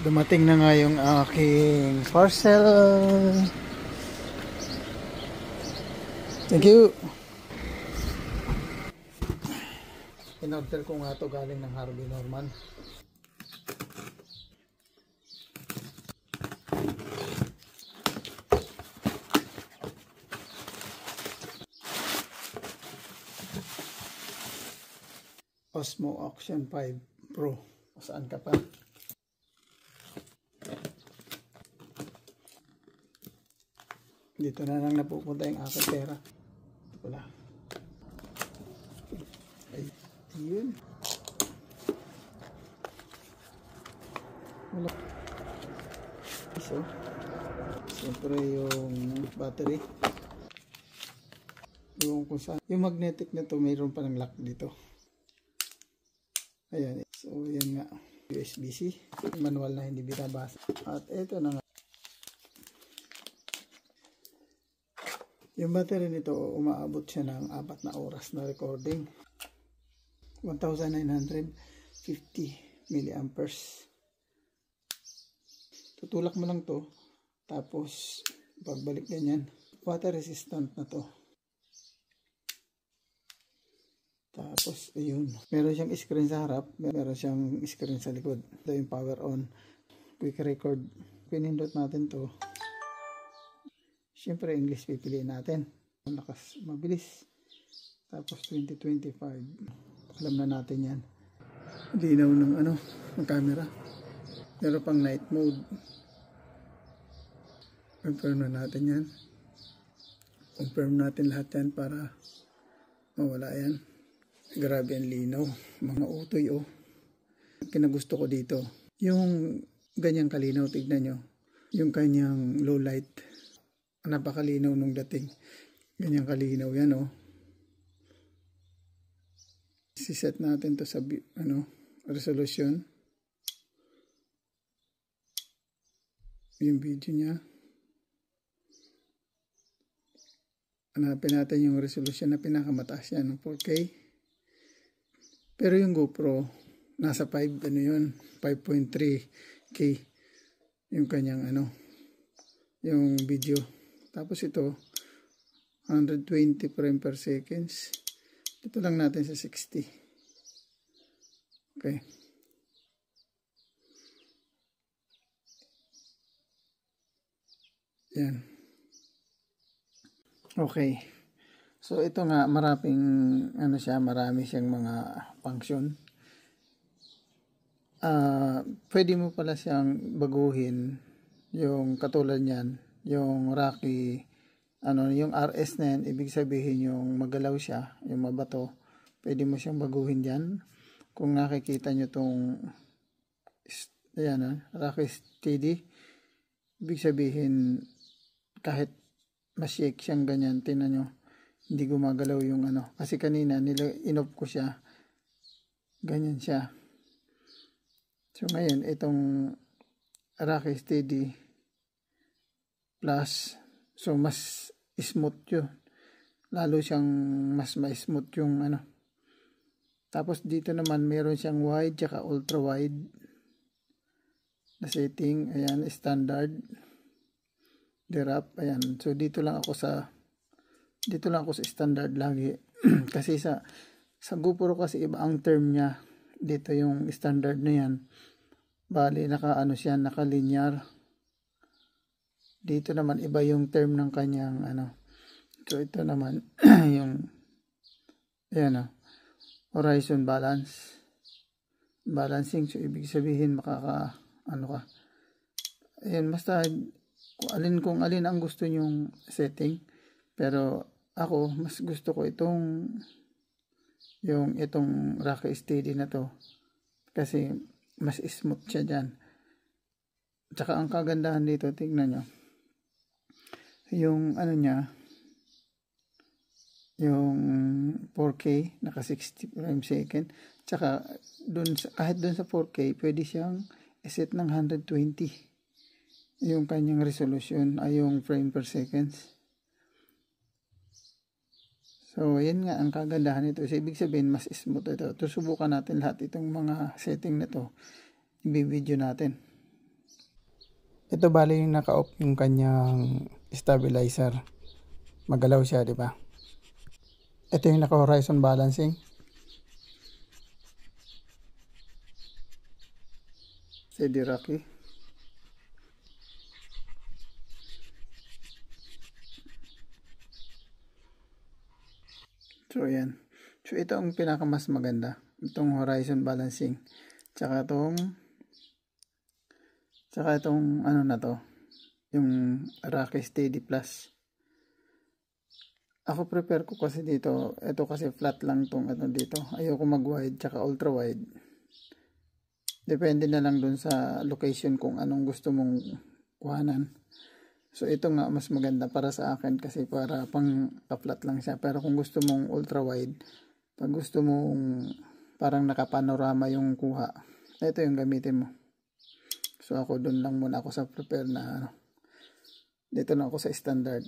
Dumating na nga yung aking parcel. Thank you. In-order ko nga to galing ng Harvey Norman. Osmo Action 5 Pro. Saan ka pa? Dito na lang napupunta yung aking pera. Wala. Ay, yun. Wala. So, siyempre yung battery. Yung kung saan. Yung magnetic na to, mayroon pa ng lock dito. Ayan. So, yan nga. USB-C. Manual na hindi binabasa. At ito na nga. Yung battery nito, umaabot siya ng 4 na oras na recording. 1950 milliamperes. Tutulak mo lang to. Tapos, pagbalik ganyan. Water resistant na to. Tapos, ayun. Meron siyang screen sa harap. Meron siyang screen sa likod. Ito yung power on. Quick record. Pinindot natin to. Siyempre, English pipiliin natin. Lakas, mabilis. Tapos, 2025. Alam na natin yan. Linaw ng ng camera. Meron pang night mode. Confirm na natin yan. Confirm natin lahat yan para mawala yan. Grabe ang linaw. Mga utoy Kinagusto ko dito. Yung ganyang kalinaw, tignan nyo. Yung kanyang low light. Napakalinaw nung dating. Ganyang kalinaw yan Siset natin to sa resolution. Yung video niya. Hanapin natin yung resolution na pinakamataas yan ng 4K. Pero yung GoPro nasa 5.3K yung kanyang yung video. Tapos ito 120 frame per seconds. Ito lang natin sa 60. Okay. Yan. Okay. So ito nga marami siyang mga function. Pwede mo pala siyang baguhin yung katulad niyan. Yung Rocky, yung RS na yan, ibig sabihin yung magalaw siya, yung mabato, pwede mo siyang baguhin dyan. Kung nakikita nyo itong, Rocky Steady, ibig sabihin, kahit ma-shake siyang ganyan, tinan nyo, hindi gumagalaw yung kasi kanina, in-off ko siya, ganyan siya. So ngayon, itong Rocky Steady, Plus, so mas smooth yun. Lalo siyang mas ma-smooth yung Tapos dito naman meron siyang wide tsaka ultra wide na setting. Ayan, standard. Derap, ayan. So dito lang ako sa standard lagi. Kasi sa GoPro kasi iba ang term niya. Dito yung standard na yan. Bali naka-linear. Dito naman iba yung term ng kanyang So ito naman yung horizon balance. Balancing, so ibig sabihin ka. Ayan, basta kung alin ang gusto nyong setting. Pero ako mas gusto ko itong Rocky Steady na to. Kasi mas smooth siya diyan. Tsaka ang kagandahan dito, tingnan nyo. Yung niya, yung 4K, naka 60 frames second. Tsaka kahit dun sa 4K, pwede siyang iset ng 120 yung kanyang resolution ay yung frame per seconds. So, yan nga ang kagandahan nito. So, ibig sabihin, mas smooth ito. Susubukan natin lahat itong mga setting na to. I-video natin. Ito bali yung naka-off yung kanyang stabilizer. Magalaw siya, di ba? Ito yung naka-horizon balancing. CD Rocky. So, yan. So, ito ang pinakamas maganda. Itong horizon balancing. Tsaka itong ano na to. Yung Rocky Steady Plus. Ako prepare ko kasi dito. Ito kasi flat lang tong ano dito. Ayoko mag-wide tsaka ultra wide. Depende na lang dun sa location kung anong gusto mong kuhanan. So ito nga mas maganda para sa akin kasi para pang flat lang siya. Pero kung gusto mong ultra wide, pag gusto mong parang nakapanorama yung kuha, ito yung gamitin mo. So ako dun lang muna ako sa prepare na ano. Dito na ako sa standard.